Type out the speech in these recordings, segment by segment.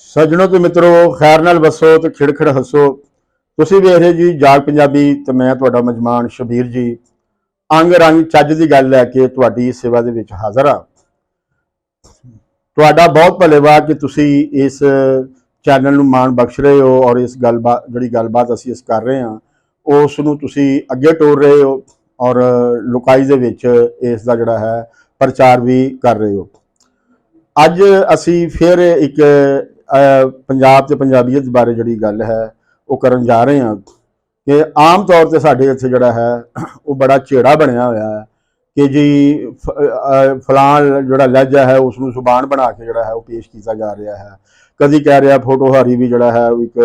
सज्जनों तो मित्रों खैर नाल बसो तो खिड़खिड़ हसो। तुसीं वेख रहे जी जाग पंजाबी तो मैं तुहाडा मेजमान शबीर जी अंग रंग चज की गल लैके तुहाडी सेवा दे विच हाज़र हाँ। तुहाडा बहुत भलेवा कि तुसीं इस चैनल नूं मान बख्श रहे हो और इस गलबात जिहड़ी गलबात असीं इस कर रहे हैं उस नूं तुसीं अगे टोर रहे हो और लुकाई दे विच इस दा जिहड़ा है प्रचार भी कर रहे हो। अज असी फिर एक पंजाब ते पंजाबीयत बारे जिहड़ी गल है वो करन जा रहे हैं कि आम तौर पर साढ़े इत्थे जिहड़ा है वो बड़ा झेड़ा बनया होया है कि जी फलां जिहड़ा लहजा है उसनूं जुबान बना के जिहड़ा है वो पेश किया जा रहा है। कभी कह रहा फोटोहारी भी जिहड़ा है एक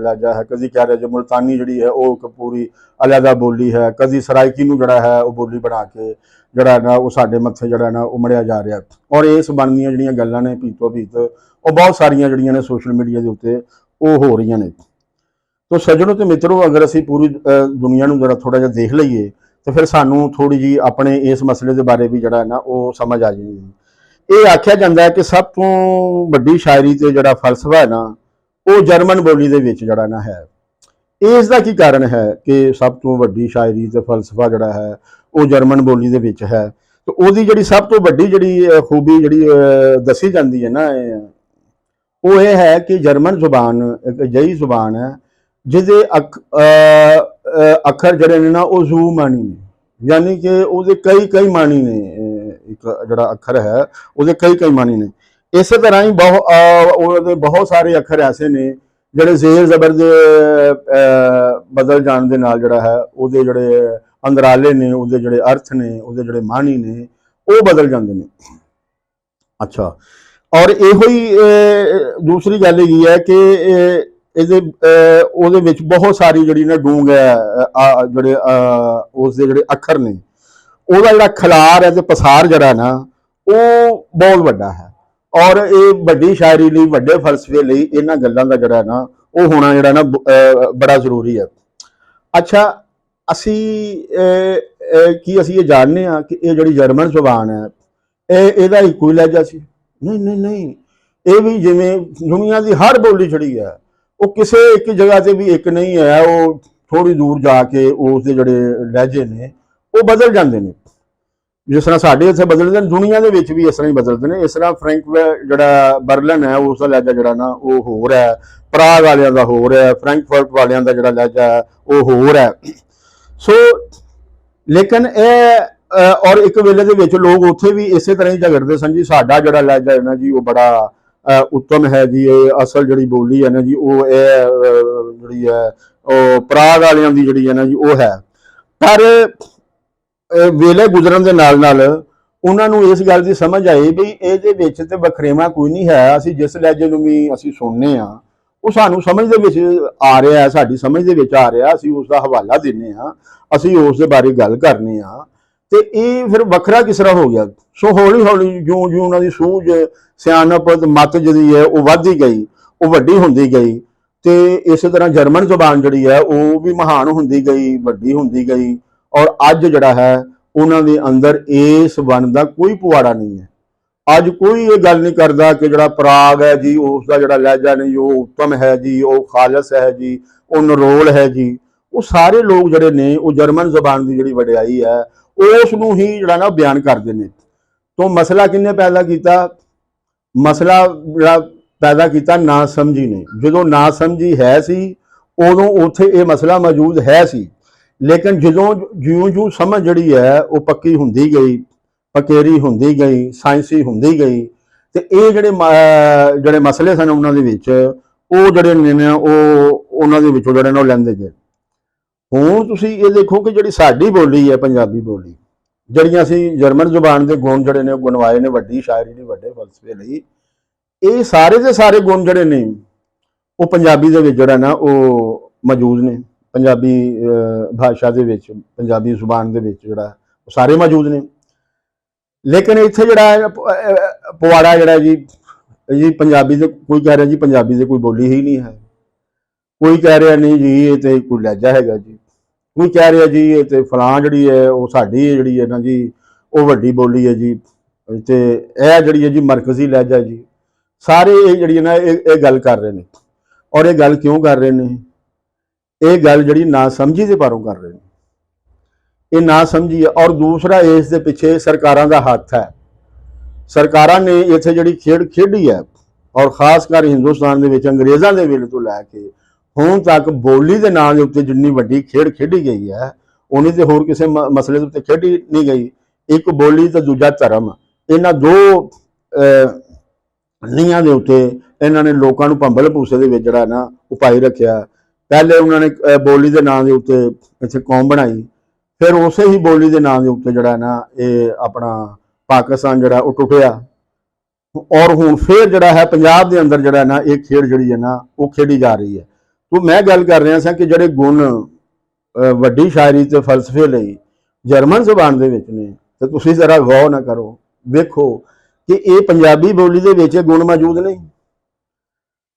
लहजा है, कभी कह रहा जो मुल्तानी जिहड़ी है वो एक पूरी अलहदा बोली है, कभी सराइकी नूं जिहड़ा है वो बोली बना के जिहड़ा ना वो साडे मत्थे जिहड़ा ना उमड़िया जा रहा। और इस बनदियां जिहड़ियां गल्लां ने भीतो भीत वो बहुत सारियां जिहड़ियां ने सोशल मीडिया के उत्ते वो हो रही ने। तो सज्जनों तो मित्रों अगर असी पूरी दुनिया नूं जरा थोड़ा जिहा देख लईए तो फिर सानू थोड़ी जी अपने इस मसले के बारे भी जिहड़ा ना वो समझ आ जाएगी। ये आख्या जाता है कि सब तो वड्डी शायरी ते जिहड़ा फलसफा है ना वो जर्मन बोली दे विच जिहड़ा ना है। इसका की कारण है कि सब तो वड्डी शायरी ते फलसफा जिहड़ा है वो जर्मन बोली दे विच है। तो उसकी जिहड़ी सब तो वड्डी जिहड़ी खूबी जिहड़ी दसी जाती है ना वो ये है कि जर्मन जुबान एक अजिही जुबान है जिहदे अखर जिहड़े ने ना वो जू मानी ने, यानी कि उसदे कई कई मानी ने। एक जिहड़ा अखर है उसदे कई कई मानी ने। इस तरह ही बहुत सारे अखर ऐसे ने जिहड़े जेर जबर दे बदल जाने दे नाल जिहड़ा है उसदे जिहड़े अंदराले ने, उसदे जिहड़े अर्थ ने, उसदे जिहड़े मानी ने वो बदल जाते हैं। अच्छा, और इहो ही दूसरी गल यही है कि ਉਹਦੇ ਵਿੱਚ बहुत सारी ਜਿਹੜੀ ना डूंग है ਜਿਹੜੇ ਉਸ ਦੇ ਜਿਹੜੇ ਅੱਖਰ ਨੇ ਉਹਦਾ ਜਿਹੜਾ ਖਿਲਾਰ ਹੈ ਤੇ ਪਸਾਰ ਜਿਹੜਾ ਨਾ ਉਹ ਬਹੁਤ ਵੱਡਾ ਹੈ। ਔਰ ਇਹ ਵੱਡੀ ਸ਼ਾਇਰੀ ਲਈ ਵੱਡੇ ਫਲਸਫੇ ਲਈ ਇਹਨਾਂ ਗੱਲਾਂ ਦਾ ਜਿਹੜਾ ਨਾ ਉਹ ਹੋਣਾ ਜਿਹੜਾ ਨਾ ਬੜਾ ਜ਼ਰੂਰੀ ਹੈ। ਅੱਛਾ, ਅਸੀਂ ਕੀ ਅਸੀਂ ਇਹ ਜਾਣਦੇ ਹਾਂ ਕਿ ਇਹ ਜਿਹੜੀ ਜਰਮਨ ਜ਼ੁਬਾਨ ਹੈ ਇਹਦਾ ਇੱਕੋ ਹੀ ਲਹਿਜਾ ਸੀ? नहीं नहीं नहीं, ये भी जिमें दुनिया की हर बोली छड़ी है वो किसी एक जगह से भी एक नहीं है, वो थोड़ी दूर जाके उसके जोड़े लहजे ने वो बदल जाते हैं। जिस तरह साढ़े इतने बदलते हैं दुनिया के भी इस तरह ही बदलते हैं। इस तरह फ्रैंक जोड़ा बर्लिन है उसका लहजा जोड़ा ना वो होर है, प्राग वालिया का होर है, फ्रैंकफर्ट वालिया का जोड़ा लहजा है वो होर है। सो लेकिन और एक वेले दे विच लोग उत्थे भी इस तरह ही झगड़ते सन जी साडा जिहड़ा लहजा है ना जी वो बड़ा उत्तम है जी, ये असल जिहड़ी बोली है ना जी वो जिहड़ी है प्राग वालियां दी जिहड़ी है ना जी वो है। पर वेले गुजरन दे नाल नाल उन्हां नूं इस गल दी समझ आई भी इहदे विच ते वखरेवा कोई नहीं है। असीं जिस लहजे नूं भी असीं सुनने आ वो सानू समझ दे विच आ रहा है, साडी समझ दे विच आ रहा, असीं उसदा हवाला दिंने आ, असीं उस दे बारे गल करने आ तो ये फिर वखरा किस तरह हो गया। सो हौली हौली जो जो उन्होंने सूझ सियानप मत जी है वो वधदी गई, वो वड्डी हुंदी गई। तो इस तरह जर्मन जुबान जी है वो भी महान हुंदी गई, वड्डी हुंदी गई। और अज जिहड़ा है उन्होंने अंदर इस वन का कोई पुआड़ा नहीं है। अज कोई ये गल नहीं करता कि जिहड़ा प्राग है जी उसका जिहड़ा लहजा नहीं वो उत्तम है जी, वो खालस है जी, वो नरोल है जी। वो सारे लोग जिहड़े ने वो जर्मन जुबान की जिहड़ी वडियाई है उसनूं ही जिहड़ा ना बयान करते हैं। तो मसला किन्ने पैदा किया? मसला जिहड़ा पैदा किया ना समझी ने। जो ना समझी है सी उदों उत्थे ये मसला मौजूद है सी, लेकिन जो ज्यों ज्यों समझ जिहड़ी है वो पक्की हुंदी गई, पकेरी हुंदी गई, साइंसी हुंदी गई तो ये जिहड़े मसले सन उन्हां दे विच वो जिहड़े ने उन्हां दे विचों जिहड़े ने लैंदे गए। हुण तुसीं ये देखो कि जिहड़ी साडी बोली है पंजाबी बोली, जिहड़ियां असीं जर्मन जुबान के गुण जिहड़े ने गुणवाए ने वड्डी शायरी ने वड्डे फलसफे लई, ये सारे के सारे गुण जिहड़े ने वो पंजाबी दे विच जिहड़ा ना वो मौजूद ने। पंजाबी भाषा दे विच, पंजाबी जुबान दे विच जिहड़ा वो सारे मौजूद ने। लेकिन इत्थे जिहड़ा पवाड़ा जिहड़ा जी पंजाबी दे कोई कह रहा जी पंजाबी दे कोई बोली ही नहीं है, कोई कह रहा नहीं जी ये तो कोई लहजा हैगा जी, कोई कह रहा जी ये तो फलां जिहड़ी है वो साडी जिहड़ी है ना जी वो वड्डी बोली है जी, तो यह जिहड़ी है जी मरकजी लहजा जी। ਸਾਰੇ ਇਹ ਜਿਹੜੀ ਨਾ ਇਹ ਗੱਲ ਕਰ ਰਹੇ ਨੇ। ਔਰ ਇਹ ਗੱਲ ਕਿਉਂ ਕਰ ਰਹੇ ਨੇ? ਇਹ ਗੱਲ ਜਿਹੜੀ ਨਾ ਸਮਝੀ ਦੇ ਪਾਰੋਂ ਕਰ ਰਹੇ ਨੇ, ਇਹ ਨਾ ਸਮਝੀ ਹੈ। ਔਰ ਦੂਸਰਾ, ਇਸ ਦੇ ਪਿੱਛੇ ਸਰਕਾਰਾਂ ਦਾ ਹੱਥ ਹੈ। ਸਰਕਾਰਾਂ ਨੇ ਇੱਥੇ ਜਿਹੜੀ ਖੇਡ ਖੇਡੀ ਹੈ, ਔਰ ਖਾਸ ਕਰ ਹਿੰਦੁਸਤਾਨ ਦੇ ਵਿੱਚ ਅੰਗਰੇਜ਼ਾਂ ਦੇ ਵੇਲੇ ਤੋਂ ਲੈ ਕੇ ਹੁਣ ਤੱਕ ਬੋਲੀ ਦੇ ਨਾਂ ਦੇ ਉੱਤੇ ਜਿੰਨੀ ਵੱਡੀ ਖੇਡ ਖੇਡੀ ਗਈ ਹੈ, ਉਨੀ ਤੇ ਹੋਰ ਕਿਸੇ ਮਸਲੇ ਦੇ ਉੱਤੇ ਖੇਡੀ ਨਹੀਂ ਗਈ। ਇੱਕ ਬੋਲੀ ਤੇ ਦੂਜਾ ਧਰਮ, ਇਹਨਾਂ ਦੋ ਨੀਹਾਂ ਦੇ ਉੱਤੇ ਇਹਨਾਂ ਨੇ ਲੋਕਾਂ ਨੂੰ ਭੰਬਲ ਭੂਸੇ ਦੇ ਵਿੱਚ ਜਿਹੜਾ ਨਾ ਉਪਾਈ ਰੱਖਿਆ। ਪਹਿਲੇ ਉਹਨਾਂ ਨੇ ਬੋਲੀ ਦੇ ਨਾਂ ਦੇ ਉੱਤੇ ਇੱਥੇ ਕੌਮ ਬਣਾਈ, ਫਿਰ ਉਸੇ ਹੀ ਬੋਲੀ ਦੇ ਨਾਂ ਦੇ ਉੱਤੇ ਜਿਹੜਾ ਨਾ ਇਹ ਆਪਣਾ ਪਾਕਿਸਤਾਨ ਜਿਹੜਾ ਉਹ ਟੁੱਟਿਆ। ਔਰ ਹੁਣ ਫਿਰ ਜਿਹੜਾ ਹੈ ਪੰਜਾਬ ਦੇ ਅੰਦਰ ਜਿਹੜਾ ਨਾ ਇਹ ਖੇਡ ਜਿਹੜੀ ਹੈ ਨਾ ਉਹ ਖੇਡੀ ਜਾ ਰਹੀ ਹੈ। ਤੋ ਮੈਂ ਗੱਲ ਕਰ ਰਿਹਾ ਸਾਂ ਕਿ ਜਿਹੜੇ ਗੁਣ ਵੱਡੀ ਸ਼ਾਇਰੀ ਤੇ ਫਲਸਫੇ ਲਈ ਜਰਮਨ ਜ਼ੁਬਾਨ ਦੇ ਵਿੱਚ ਨੇ, ਤੇ ਤੁਸੀਂ ਜ਼ਰਾ ਗੌਰ ਨਾ ਕਰੋ, ਵੇਖੋ ਕਿ ਇਹ ਪੰਜਾਬੀ ਬੋਲੀ ਦੇ ਵਿੱਚ ਗੁਣ ਮੌਜੂਦ ਨਹੀਂ।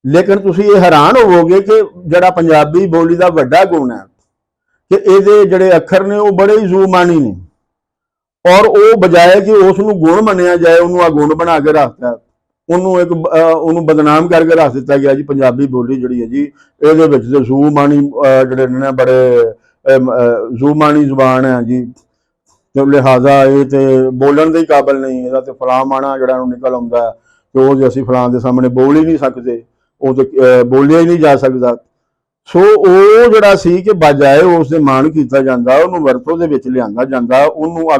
ਲੇਕਿਨ ਤੁਸੀਂ ਇਹ ਹੈਰਾਨ ਹੋਵੋਗੇ ਕਿ ਜਿਹੜਾ ਪੰਜਾਬੀ ਬੋਲੀ ਦਾ ਵੱਡਾ ਗੁਣ ਹੈ ਕਿ ਇਹਦੇ ਜਿਹੜੇ ਅੱਖਰ ਨੇ ਉਹ ਬੜੇ ਹੀ ਜ਼ੂਮਾਨੀ ਨੇ, ਔਰ ਉਹ ਬਜਾਏ ਕਿ ਉਸ ਨੂੰ ਗੁਣ ਮੰਨਿਆ ਜਾਏ, ਉਹਨੂੰ ਆ ਗੁਣ ਬਣਾ ਕੇ ਰੱਖਤਾ, ਉਹਨੂੰ ਬਦਨਾਮ ਕਰਕੇ ਰੱਖ ਦਿੱਤਾ ਗਿਆ ਜੀ। ਪੰਜਾਬੀ ਬੋਲੀ ਜਿਹੜੀ ਹੈ ਜੀ, ਇਹਦੇ ਵਿੱਚ ਤੇ ਜ਼ੂਮਾਨੀ ਜਿਹੜੇ ਨੇ ਬੜੇ ਜ਼ੂਮਾਨੀ ਜ਼ੁਬਾਨ ਹੈ ਜੀ, ਤੇ ਲਿਹਾਜ਼ਾ ਇਹ ਤੇ ਬੋਲਣ ਦੇ ਕਾਬਲ ਨਹੀਂ, ਇਹਦਾ ਤੇ ਫਲਾਂ ਮਾਣਾ ਜਿਹੜਾ ਨੂੰ ਨਿਕਲ ਆਉਂਦਾ ਤੇ ਉਹ ਜੇ ਅਸੀਂ ਫਲਾਂ ਦੇ ਸਾਹਮਣੇ ਬੋਲ ਹੀ ਨਹੀਂ ਸਕਦੇ, ਉਹ ਤੇ ਬੋਲਿਆ ਹੀ ਨਹੀਂ ਜਾ ਸਕਦਾ। ਸੋ ਉਹ ਜਿਹੜਾ ਸੀ ਕਿ ਬਜਾਏ ਉਸ ਦੇ ਮਾਣ ਕੀਤਾ ਜਾਂਦਾ, ਉਹਨੂੰ ਵਰਤੋਂ ਦੇ ਵਿੱਚ ਲਿਆਂਦਾ ਜਾਂਦਾ, ਉਹਨੂੰ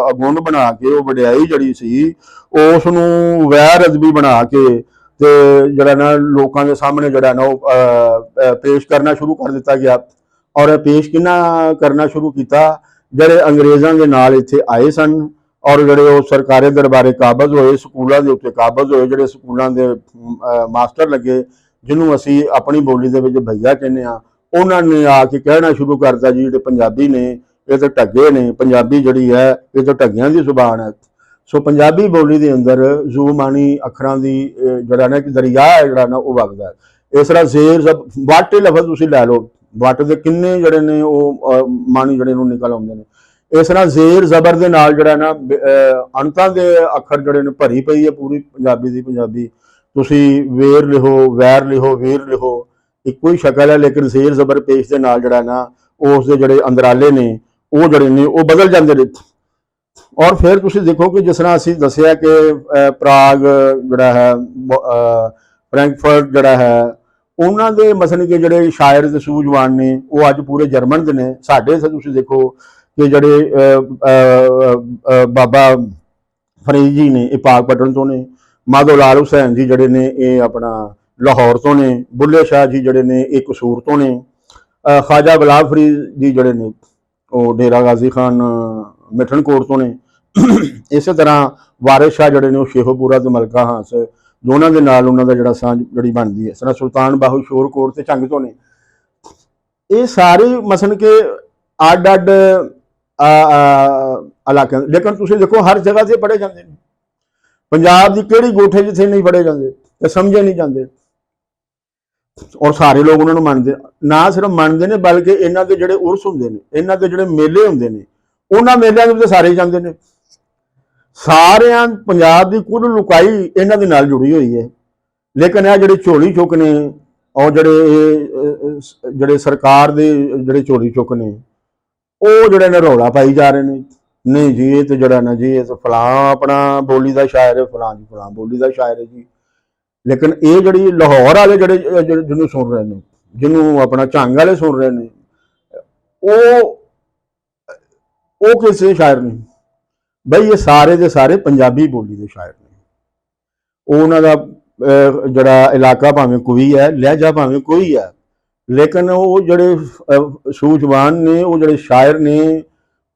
ਅਗੁਣ ਬਣਾ ਕੇ ਉਹ ਵਡਿਆਈ ਜਿਹੜੀ ਸੀ ਉਸ ਨੂੰ ਵੈਰ ਅਦਬੀ ਬਣਾ ਕੇ ਤੇ ਜਿਹੜਾ ਨਾ ਲੋਕਾਂ ਦੇ ਸਾਹਮਣੇ ਜਿਹੜਾ ਨਾ ਉਹ ਪੇਸ਼ ਕਰਨਾ ਸ਼ੁਰੂ ਕਰ ਦਿੱਤਾ ਗਿਆ। ਔਰ ਇਹ ਪੇਸ਼ ਕਿਹਨਾਂ ਕਰਨਾ ਸ਼ੁਰੂ ਕੀਤਾ? ਜਿਹੜੇ ਅੰਗਰੇਜ਼ਾਂ ਦੇ ਨਾਲ ਇੱਥੇ ਆਏ ਸਨ, ਔਰ ਜਿਹੜੇ ਉਹ ਸਰਕਾਰੀ ਦਰਬਾਰੇ ਕਾਬਜ਼ ਹੋਏ, ਸਕੂਲਾਂ ਦੇ ਉੱਤੇ ਕਾਬਜ਼ ਹੋਏ, ਜਿਹੜੇ ਸਕੂਲਾਂ ਦੇ ਮਾਸਟਰ ਲੱਗੇ, ਜਿਹਨੂੰ ਅਸੀਂ ਆਪਣੀ ਬੋਲੀ ਦੇ ਵਿੱਚ ਭਈਆ ਕਹਿੰਦੇ ਹਾਂ, ਉਹਨਾਂ ਨੇ ਆ ਕੇ ਕਹਿਣਾ ਸ਼ੁਰੂ ਕਰਤਾ ਜੀ ਜਿਹੜੇ ਪੰਜਾਬੀ ਨੇ ਇਹ ਤਾਂ ਢੱਗੇ ਨੇ, ਪੰਜਾਬੀ ਜਿਹੜੀ ਹੈ ਇਹ ਤਾਂ ਢੱਗਿਆਂ ਦੀ ਜ਼ੁਬਾਨ ਹੈ। ਸੋ ਪੰਜਾਬੀ ਬੋਲੀ ਦੇ ਅੰਦਰ ਜ਼ੂਮਾਨੀ ਅੱਖਰਾਂ ਦੀ ਜਿਹੜਾ ਨਾ ਇੱਕ ਦਰਿਆ ਹੈ ਜਿਹੜਾ ਨਾ ਉਹ ਵਗਦਾ ਹੈ। ਇਸ ਤਰ੍ਹਾਂ ਜ਼ੇਰ ਵੱਟ ਲਫ਼ਜ਼ ਤੁਸੀਂ ਲੈ ਲਓ, ਵੱਟ ਦੇ ਕਿੰਨੇ ਜਿਹੜੇ ਨੇ ਉਹ ਮਾਣੀ ਜਿਹੜੇ ਨੂੰ ਨਿਕਲ ਆਉਂਦੇ ਨੇ। ਇਸ ਤਰ੍ਹਾਂ ਜ਼ੇਰ ਜ਼ਬਰ ਦੇ ਨਾਲ ਜਿਹੜਾ ਨਾ ਅੰਤਾਂ ਦੇ ਅੱਖਰ ਜਿਹੜੇ ਨੇ ਭਰੀ ਪਈ ਹੈ ਪੂਰੀ ਪੰਜਾਬੀ ਦੀ। ਪੰਜਾਬੀ ਤੁਸੀਂ ਵੇਰ ਲਿਖੋ, ਵੈਰ ਲਿਖੋ, ਵੀਰ ਲਿਖੋ, ਇੱਕੋ ਹੀ ਸ਼ਕਲ ਹੈ, ਲੇਕਿਨ ਜ਼ੇਰ ਜ਼ਬਰ ਪੇਸ਼ ਦੇ ਨਾਲ ਜਿਹੜਾ ਨਾ ਉਸ ਦੇ ਜਿਹੜੇ ਅੰਦਰਾਲੇ ਨੇ ਉਹ ਜਿਹੜੇ ਨੇ ਉਹ ਬਦਲ ਜਾਂਦੇ ਨੇ। ਔਰ ਫਿਰ ਤੁਸੀਂ ਦੇਖੋ ਕਿ ਜਿਸ ਤਰ੍ਹਾਂ ਅਸੀਂ ਦੱਸਿਆ ਕਿ ਪ੍ਰਾਗ ਜਿਹੜਾ ਹੈ, ਫਰੈਂਕਫਰਟ ਜਿਹੜਾ ਹੈ, ਉਹਨਾਂ ਦੇ ਮਸਲਨ ਕਿ ਜਿਹੜੇ ਸ਼ਾਇਰ ਤੇ ਸੂਝਵਾਨ ਨੇ ਉਹ ਅੱਜ ਪੂਰੇ ਜਰਮਨ ਦੇ ਨੇ। ਸਾਡੇ ਇੱਥੇ ਤੁਸੀਂ ਦੇਖੋ ਕਿ ਜਿਹੜੇ ਬਾਬਾ ਫਰੀਦ ਜੀ ਨੇ ਇਹ ਪਾਕਪਟਨ ਤੋਂ ਨੇ, ਮਾਧੋ ਲਾਲ ਹੁਸੈਨ ਜੀ ਜਿਹੜੇ ਨੇ ਇਹ ਆਪਣਾ ਲਾਹੌਰ ਤੋਂ ਨੇ, ਬੁੱਲੇ ਸ਼ਾਹ ਜੀ ਜਿਹੜੇ ਨੇ ਇਹ ਕਸੂਰ ਤੋਂ ਨੇ, ਖਾਜਾ ਗੁਲਾਬ ਫਰੀਦ ਜੀ ਜਿਹੜੇ ਨੇ ਉਹ ਡੇਰਾ ਗਾਜ਼ੀ ਖਾਨ ਮਿਠਨਕੋਟ ਤੋਂ ਨੇ। ਇਸੇ ਤਰ੍ਹਾਂ ਵਾਰਿਸ ਸ਼ਾਹ ਜਿਹੜੇ ਨੇ ਉਹ ਸ਼ੇਖੋਪੁਰਾ ਤੇ ਮਲਕਾ ਹਾਂਸ, ਦੋਨਾਂ ਦੇ ਨਾਲ ਉਹਨਾਂ ਦਾ ਜਿਹੜਾ ਸਾਂਝ ਜਿਹੜੀ ਬਣਦੀ ਹੈ। ਇਸ ਤਰ੍ਹਾਂ ਸੁਲਤਾਨ ਬਾਹੂ ਸ਼ੋਰਕੋਟ ਤੇ ਝੰਗ ਤੋਂ ਨੇ। ਇਹ ਸਾਰੇ ਮਸਲਨ ਕਿ ਅੱਡ ਅੱਡ ਇਲਾਕਿਆਂ, ਲੇਕਿਨ ਤੁਸੀਂ ਦੇਖੋ ਹਰ ਜਗ੍ਹਾ ਤੇ ਪੜ੍ਹੇ ਜਾਂਦੇ ਨੇ। ਪੰਜਾਬ ਦੀ ਕਿਹੜੀ ਗੋਠੇ ਜਿੱਥੇ ਨਹੀਂ ਪੜ੍ਹੇ ਜਾਂਦੇ ਤੇ ਸਮਝੇ ਨਹੀਂ ਜਾਂਦੇ, ਔਰ ਸਾਰੇ ਲੋਕ ਉਹਨਾਂ ਨੂੰ ਮੰਨਦੇ, ਨਾ ਸਿਰਫ ਮੰਨਦੇ ਨੇ ਬਲਕਿ ਇਹਨਾਂ ਦੇ ਜਿਹੜੇ ਉਰਸ ਹੁੰਦੇ ਨੇ, ਇਹਨਾਂ ਦੇ ਜਿਹੜੇ ਮੇਲੇ ਹੁੰਦੇ ਨੇ, ਉਹਨਾਂ ਮੇਲਿਆਂ ਦੇ ਵਿੱਚ ਸਾਰੇ ਜਾਂਦੇ ਨੇ। ਸਾਰਿਆਂ ਪੰਜਾਬ ਦੀ ਕੁੱਲ ਲੁਕਾਈ ਇਹਨਾਂ ਦੇ ਨਾਲ ਜੁੜੀ ਹੋਈ ਹੈ। ਲੇਕਿਨ ਇਹ ਜਿਹੜੇ ਝੋਲੀ ਚੁੱਕ ਨੇ, ਔਰ ਜਿਹੜੇ ਸਰਕਾਰ ਦੇ ਜਿਹੜੇ ਝੋਲੀ ਚੁੱਕ ਨੇ, ਉਹ ਜਿਹੜੇ ਨੇ ਰੌਲਾ ਪਾਈ ਜਾ ਰਹੇ ਨੇ, ਨਹੀਂ ਜੀ ਇਹ ਤੇ ਜਿਹੜਾ ਨਾ ਜੀ ਇਹ ਤਾਂ ਫਲਾਂ ਆਪਣਾ ਬੋਲੀ ਦਾ ਸ਼ਾਇਰ ਹੈ, ਫਲਾਂ ਜੀ ਫਲਾਂ ਬੋਲੀ ਦਾ ਸ਼ਾਇਰ ਹੈ ਜੀ। ਲੇਕਿਨ ਇਹ ਜਿਹੜੀ ਲਾਹੌਰ ਵਾਲੇ ਜਿਹੜੇ ਜਿਹਨੂੰ ਸੁਣ ਰਹੇ ਨੇ, ਜਿਹਨੂੰ ਆਪਣਾ ਝੰਗ ਵਾਲੇ ਸੁਣ ਰਹੇ ਨੇ, ਉਹ ਕਿਸੇ ਸ਼ਾਇਰ ਨਹੀਂ ਬਈ, ਇਹ ਸਾਰੇ ਦੇ ਸਾਰੇ ਪੰਜਾਬੀ ਬੋਲੀ ਦੇ ਸ਼ਾਇਰ ਨੇ। ਉਹਨਾਂ ਦਾ ਜਿਹੜਾ ਇਲਾਕਾ ਭਾਵੇਂ ਕੋਈ ਹੈ, ਲਹਿਜਾ ਭਾਵੇਂ ਕੋਈ ਹੈ, ਲੇਕਿਨ ਉਹ ਜਿਹੜੇ ਸੂਝਵਾਨ ਨੇ, ਉਹ ਜਿਹੜੇ ਸ਼ਾਇਰ ਨੇ,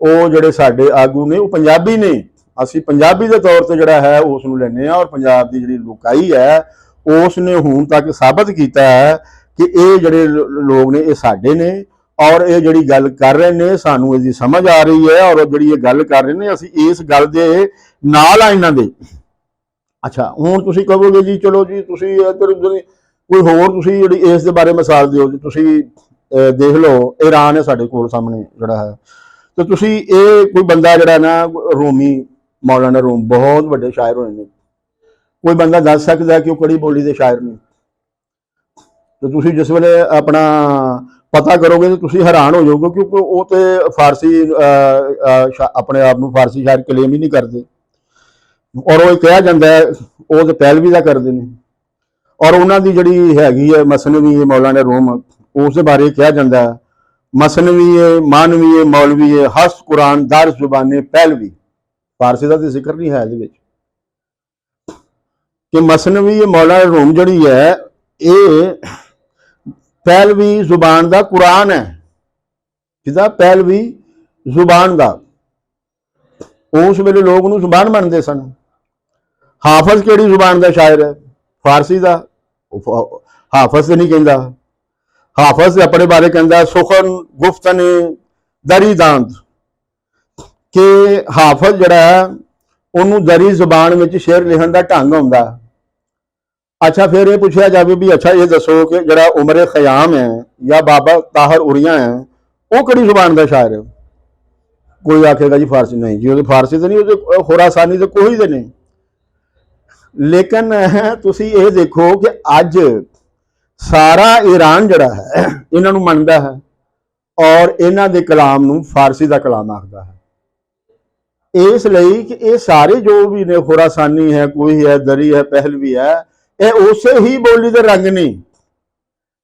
ਉਹ ਜਿਹੜੇ ਸਾਡੇ ਆਗੂ ਨੇ, ਉਹ ਪੰਜਾਬੀ ਨੇ। ਅਸੀਂ ਪੰਜਾਬੀ ਦੇ ਤੌਰ ਤੇ ਜਿਹੜਾ ਹੈ ਉਸ ਨੂੰ ਲੈਂਦੇ ਹਾਂ, ਔਰ ਪੰਜਾਬ ਦੀ ਜਿਹੜੀ ਲੁਕਾਈ ਹੈ ਉਸ ਨੇ ਹੁਣ ਤੱਕ ਸਾਬਤ ਕੀਤਾ ਹੈ ਕਿ ਇਹ ਜਿਹੜੇ ਲੋਕ ਨੇ ਇਹ ਸਾਡੇ ਨੇ, ਔਰ ਇਹ ਜਿਹੜੀ ਗੱਲ ਕਰ ਰਹੇ ਨੇ ਸਾਨੂੰ ਇਹਦੀ ਸਮਝ ਆ ਰਹੀ ਹੈ, ਔਰ ਜਿਹੜੀ ਇਹ ਗੱਲ ਕਰ ਰਹੇ ਨੇ ਅਸੀਂ ਇਸ ਗੱਲ ਦੇ ਨਾਲ ਆ ਇਹਨਾਂ ਦੇ। ਅੱਛਾ, ਹੁਣ ਤੁਸੀਂ ਕਹੋਗੇ ਜੀ ਚਲੋ ਜੀ ਤੁਸੀਂ ਇੱਧਰ ਉੱਧਰ ਕੋਈ ਹੋਰ ਤੁਸੀਂ ਜਿਹੜੀ ਇਸ ਦੇ ਬਾਰੇ ਮਿਸਾਲ ਦਿਓ ਜੀ। ਤੁਸੀਂ ਦੇਖ ਲਓ ਈਰਾਨ ਹੈ ਸਾਡੇ ਕੋਲ ਸਾਹਮਣੇ ਜਿਹੜਾ ਹੈ, ਤੇ ਤੁਸੀਂ ਇਹ ਕੋਈ ਬੰਦਾ ਜਿਹੜਾ ਨਾ ਰੂਮੀ, ਮੌਲਾਨਾ ਰੂਮ ਬਹੁਤ ਵੱਡੇ ਸ਼ਾਇਰ ਹੋਏ ਨੇ, कोई बंदा दस सकता है कि वो कड़ी बोली के शायर ने? तो तुसी जिस वेले अपना पता करोगे तो तुसी हैरान हो जाओगे, क्योंकि वो तो फारसी अपने आप को फारसी शायर क्लेम ही नहीं करते, और वो कहा जाता है वो तो पहलवी का करते हैं। और उन्होंने जी हैगी है मसनवी है मौलाना रूम, उस बारे कहा जाता है मसनवी है, मानवी है, मौलवी है, हस कुरान दर जुबाने पहलवी। फारसी का तो जिक्र नहीं है कि मसनवी है मौलाना रूम जी है ये पहलवी जुबान का कुरान है, किदा पहलवी जुबान का। उस वेले लोग उन्होंने जुबान मानते सन। हाफज केड़ी जुबान का शायर है? फारसी का। हाफज से नहीं कहता, हाफज अपने बारे कहता सुखन गुफ्तन दरी दांत, कि हाफज जड़ा है उन्होंने दरी जुबान में शेर लिखण का ढंग आउंदा। अच्छा फिर ये पूछा जाए भी अच्छा ये दसो कि जड़ा उमर खयाम है या बाबा ताहर उरिया है वो कड़ी जुबान का शायर है? कोई आखेगा जी फारसी। नहीं जी, वो फारसी तो नहीं, वो खुरासानी तो कोई तो नहीं। लेकिन तुसी ये देखो कि अज सारा ईरान जड़ा है इन्हों मनता है और इन्हों के कलाम नूं फारसी का कलाम आखदा है। इसलिए कि ये सारे जो भी ने खुरासानी है, कोई है, दरी है, पहलवी है, ये उस ही बोली के रंग नहीं,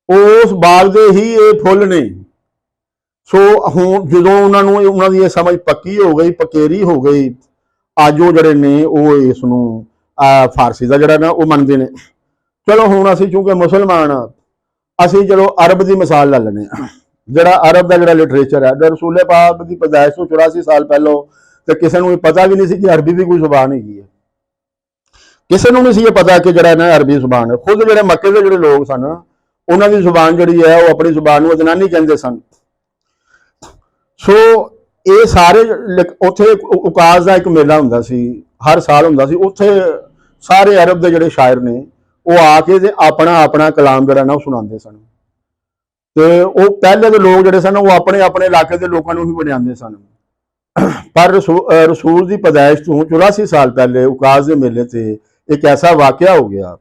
उस बाग के ही ये फुल नहीं। सो हुण जो उन्होंने ये समझ पक्की हो गई, पकेरी हो गई, अज वो जड़े ने वो इसनूं फारसी का जड़ा ना वो मनते हैं। चलो हुण असीं चूंकि मुसलमान हाँ, असीं चलो अरब की मिसाल ला लैने जड़ा अरब का जड़ा लिटरेचर है, रसूले पाक की पैदाइश तो 84 साल पहलों तो किसी को पता भी नहीं सी कि अरबी भी कोई जुबान हैगी है। किसी को नहीं सी पता कि जड़ा ना अरबी जुबान है। खुद जो मक्के के जोड़े लोग सन उन्होंने जुबान जी है वो अपनी जुबान को जनानी कहते सन। सो ये सारे उत्थे उकाज का एक मेला हुंदा सी, हर साल हुंदा सी। उत्थे सारे अरब के जोड़े शायर ने वो आके ते अपना अपना कलाम जड़ा ना सुनाते सन। तो वो पहले के लोग जोड़े सन वो अपने अपने इलाके के लोगों को ही बनियाते सन। पर रसूल की पैदाइश तो 84 साल पहले उकाज के मेले से एक ऐसा वाकया हो गया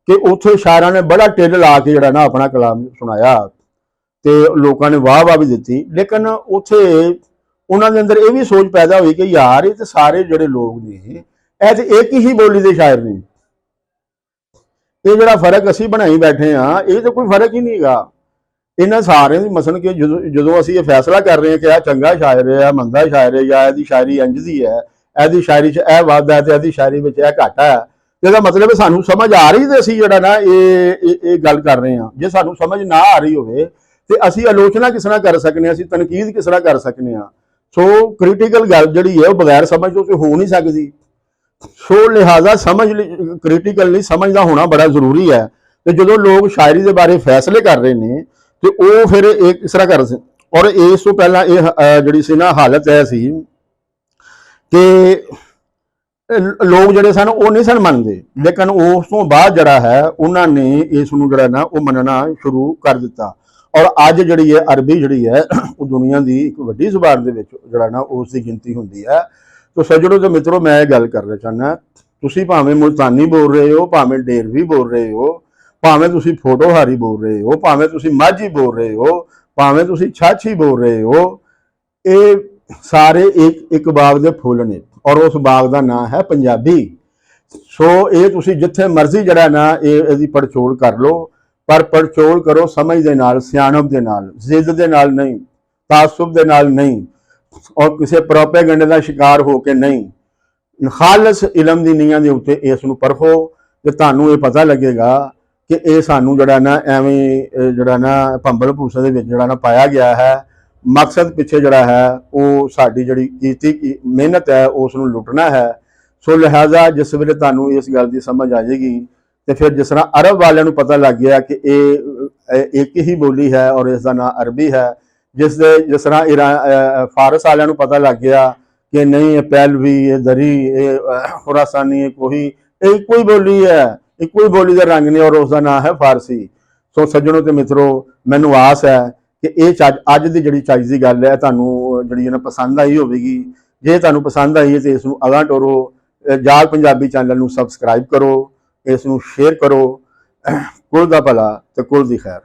कि उत्थे शायरां ने बड़ा टिल ला के जड़ा ना अपना कलाम सुनाया तो लोगों ने वाह वाह भी दी। लेकिन उत्थे उन्होंने अंदर ये भी सोच पैदा हुई कि यार ये तो सारे जोड़े लोग ने ऐ तो एक ही बोली के शायर ने, ये जड़ा फर्क असी बनाई बैठे हाँ ये तो कोई फर्क ही नहीं गा इन्होंने सारे। मसन कि जो असी ये फैसला कर रहे हैं कि यह चंगा शायर है, मंदा शायर है, या यदी शायरी इंज दी है, यदी शायरी च वाध है तो यदी शायरी में घाटा है, तो मतलब है सानू समझ आ रही तो असी जड़ा ना ये गल कर रहे हैं। जे सानू समझ ना आ रही हो तो असी आलोचना किस तरह कर सकते, असी तनकीद किस तरह कर सकते हैं। सो क्रिटिकल गल जी है वो बगैर समझ तो हो नहीं सकती। सो लिहाजा समझ क्रिटिकल नहीं समझदा होना बड़ा जरूरी है। तो जो लोग शायरी के बारे फैसले कर रहे हैं तो वो फिर एक इस तरह कर। और इस तो पहला ये जी सी ना हालत है सी कि लोग जड़े सन वो नहीं सन मनते, लेकिन उस तो बाद जड़ा है उन्होंने इसनूं जड़ा ना वो मनना शुरू कर दिता। और अज जी है अरबी जी है वो दुनिया की एक वड्डी जुबान के जड़ा ना उसकी गिनती होंगी है। तो सज्जणों तो मित्रों मैं गल करना चाहना, तुसीं भावें मुल्तानी बोल रहे हो, भावें डेरवी बोल रहे हो, भावें तुसीं फोटोहारी बोल रहे हो, भावें तुसीं माझी बोल रहे हो, भावें तुसीं छाछी बोल रहे हो, ये सारे एक बाग के फुल ने और उस बाग का नाम है पंजाबी। सो ये तुसीं जिथे मर्जी जड़ा ना ये पड़चोल कर लो, पर पड़चोल करो समझ दे नाल, सियाणप दे नाल, जिद दे नाल नहीं, तासुब दे नाल नहीं, और किसी प्रोपेगंडे का शिकार होकर नहीं, खालस इलम की नींह के उत्ते इसनूं परखो तो तुहानूं ये पता लगेगा कि ये सानूं जड़ा ना एवें जड़ा ना भंबल भूसे दे विच जड़ा ना पाया गया है। मकसद पिछे जड़ा है वो साडी जड़ी कीती मेहनत है उसनूं लुटना है। सो लिहाजा जिस वेले तुहानूं इस गल की समझ आ जाएगी तो फिर जिस तरह अरब वालियां नूं पता लग गया कि ये एक ही बोली है और इसका नाम अरबी है, जिस तरह फारस वालियां नूं पता लग गया कि नहीं ये पहलवी, ये दरी, ये खुरासानी, ये कोई एक कोई बोली है, एक कोई बोली का रंग नहीं और उसका नाम है फारसी। सो सज्जणों ते मित्रों मैनूं आस है कि ये अज की जी चज की गल है तुहानूं जी ना पसंद आई होगी। जे तुहानूं पसंद आई है तो इसनूं अगां टोरो, जाग पंजाबी चैनल नूं सबसक्राइब करो ਇਸ ਨੂੰ ਸ਼ੇਅਰ ਕਰੋ। ਕੁਲ ਦਾ ਭਲਾ ਤੇ ਕੁਲ ਦੀ ਖੈਰ।